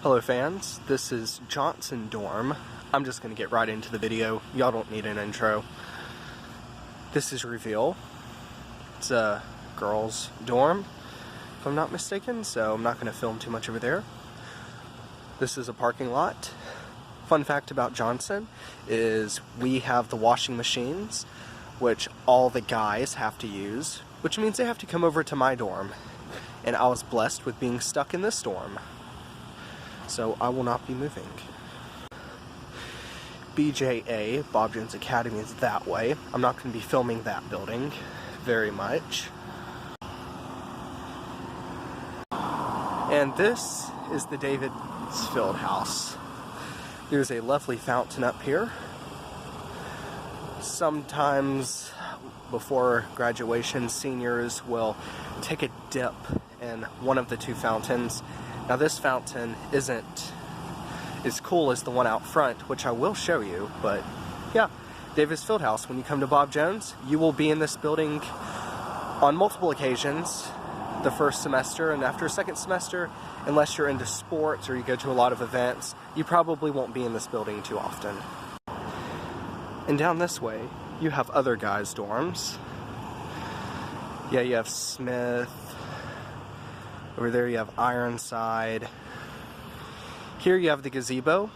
Hello fans, this is Johnson Dorm. I'm just going to get right into the video. Y'all don't need an intro. This is Reveal. It's a girls' dorm, if I'm not mistaken, so I'm not going to film too much over there. This is a parking lot. Fun fact about Johnson is we have the washing machines, which all the guys have to use, which means they have to come over to my dorm. And I was blessed with being stuck in this dorm. So I will not be moving. BJA, Bob Jones Academy, is that way. I'm not going to be filming that building very much. And this is the David's Fieldhouse. There's a lovely fountain up here. Sometimes before graduation, seniors will take a dip in one of the two fountains. Now this fountain isn't as cool as the one out front, which I will show you, but yeah, Davis Fieldhouse. When you come to Bob Jones, you will be in this building on multiple occasions the first semester, and after second semester, unless you're into sports or you go to a lot of events, you probably won't be in this building too often. And down this way, you have other guys' dorms. Yeah, you have Smith. Over there you have Ironside. Here you have the gazebo.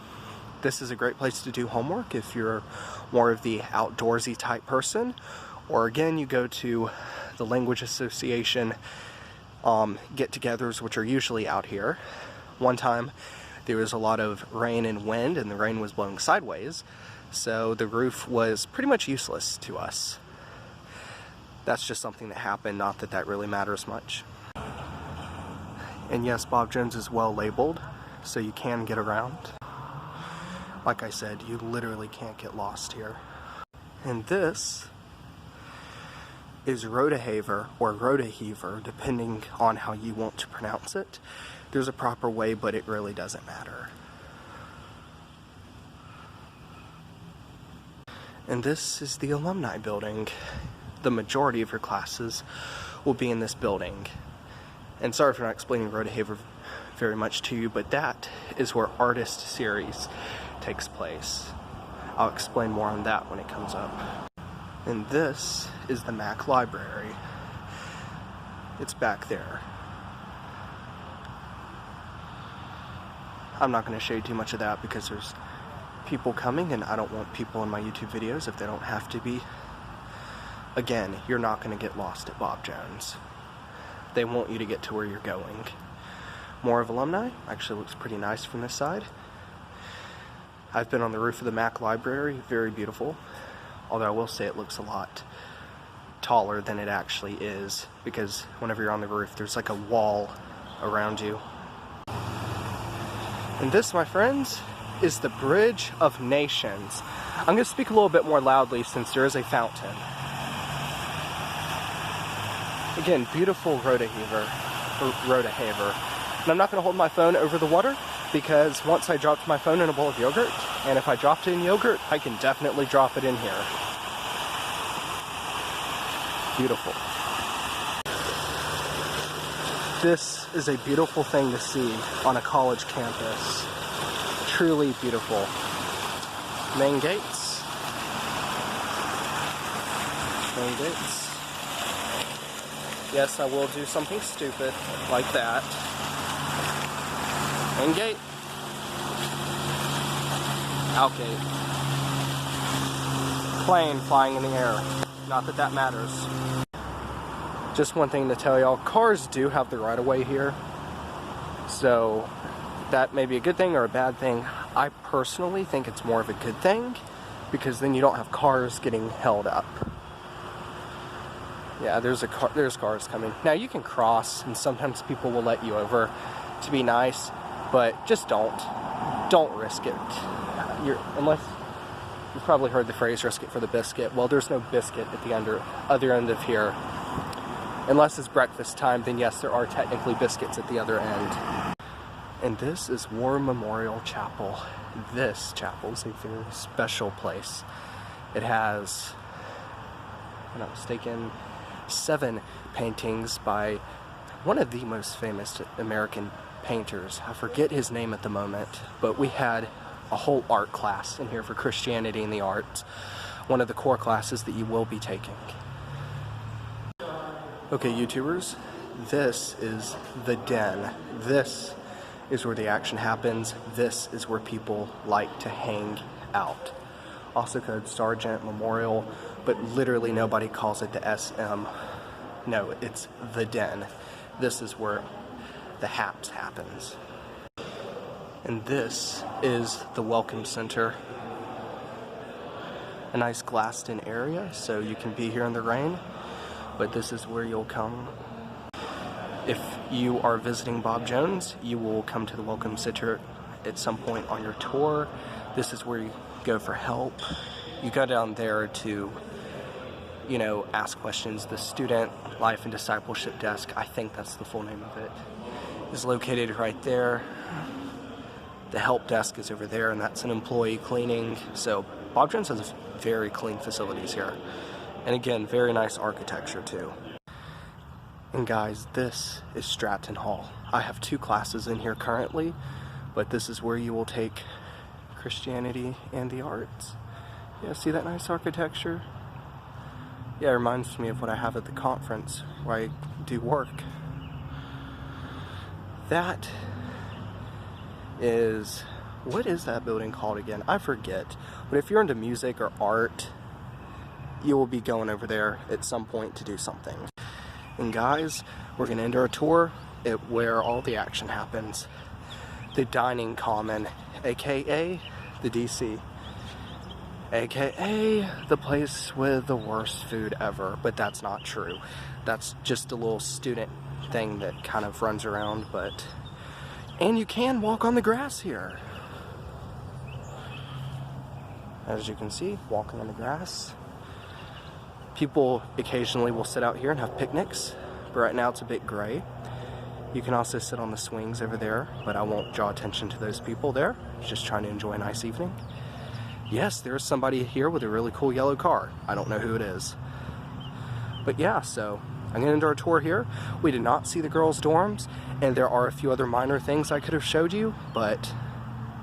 This is a great place to do homework if you're more of the outdoorsy type person. Or again, you go to the Language Association get-togethers, which are usually out here. One time there was a lot of rain and wind, and the rain was blowing sideways, so the roof was pretty much useless to us. That's just something that happened, not that that really matters much. And yes, Bob Jones is well labeled, so you can get around. Like I said, you literally can't get lost here. And this is Rodehaver, or Rodeheaver, depending on how you want to pronounce it. There's a proper way, but it really doesn't matter. And this is the alumni building. The majority of your classes will be in this building. And sorry for not explaining Rodehaver very much to you, but that is where Artist Series takes place. I'll explain more on that when it comes up. And this is the Mac Library. It's back there. I'm not going to show you too much of that because there's people coming and I don't want people in my YouTube videos if they don't have to be. Again, you're not going to get lost at Bob Jones. They want you to get to where you're going. More of alumni. Actually looks pretty nice from this side. I've been on the roof of the Mac Library. Very beautiful. Although I will say it looks a lot taller than it actually is, because whenever you're on the roof there's like a wall around you. And this, my friends, is the Bridge of Nations. I'm going to speak a little bit more loudly since there is a fountain. Again, beautiful Rodehaver. And I'm not going to hold my phone over the water, because once I dropped my phone in a bowl of yogurt, and if I dropped it in yogurt, I can definitely drop it in here. Beautiful. This is a beautiful thing to see on a college campus. Truly beautiful. Main gates. Main gates. Yes, I will do something stupid like that. Main gate. Out gate. Plane flying in the air. Not that that matters. Just one thing to tell y'all, cars do have the right-of-way here. So that may be a good thing or a bad thing. I personally think it's more of a good thing, because then you don't have cars getting held up. Yeah, there's cars coming. Now you can cross, and sometimes people will let you over to be nice, but just don't risk it. Unless you've probably heard the phrase "risk it for the biscuit." Well, there's no biscuit at the other end of here. Unless it's breakfast time, then yes, there are technically biscuits at the other end. And this is War Memorial Chapel. This chapel is a very special place. It has, if I'm not mistaken, 7 paintings by one of the most famous American painters. I forget his name at the moment, but we had a whole art class in here for Christianity and the arts. One of the core classes that you will be taking. Okay, YouTubers, this is the den. This is where the action happens. This is where people like to hang out. Also called Sergeant Memorial, but literally nobody calls it the SM. No, it's the den. This is where the haps happens. And this is the Welcome Center. A nice glassed-in area, so you can be here in the rain, but this is where you'll come. If you are visiting Bob Jones, you will come to the Welcome Center at some point on your tour. This is where you go for help. You go down there to, you know, ask questions. The Student Life and Discipleship Desk, I think that's the full name of it, is located right there. The help desk is over there, and that's an employee cleaning. So Bob Jones has very clean facilities here. And again, very nice architecture too. And guys, this is Stratton Hall. I have 2 classes in here currently, but this is where you will take Christianity and the arts. Yeah, see that nice architecture? Yeah, it reminds me of what I have at the conference where I do work. That is, what is that building called again? I forget. But if you're into music or art, you will be going over there at some point to do something. And guys, we're going to end our tour at where all the action happens. The Dining Common, aka the DC. AKA the place with the worst food ever, but that's not true. That's just a little student thing that kind of runs around, but... And you can walk on the grass here. As you can see, walking on the grass. People occasionally will sit out here and have picnics, but right now it's a bit gray. You can also sit on the swings over there, but I won't draw attention to those people there. Just trying to enjoy a nice evening. Yes, there's somebody here with a really cool yellow car. I don't know who it is. But yeah, so I'm going to end our tour here. We did not see the girls' dorms, and there are a few other minor things I could have showed you, but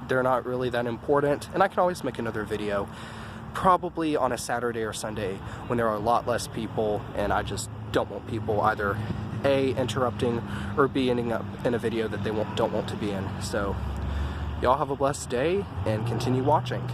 they're not really that important, and I can always make another video, probably on a Saturday or Sunday when there are a lot less people, and I just don't want people either A, interrupting, or B, ending up in a video that they don't want to be in. So, y'all have a blessed day, and continue watching.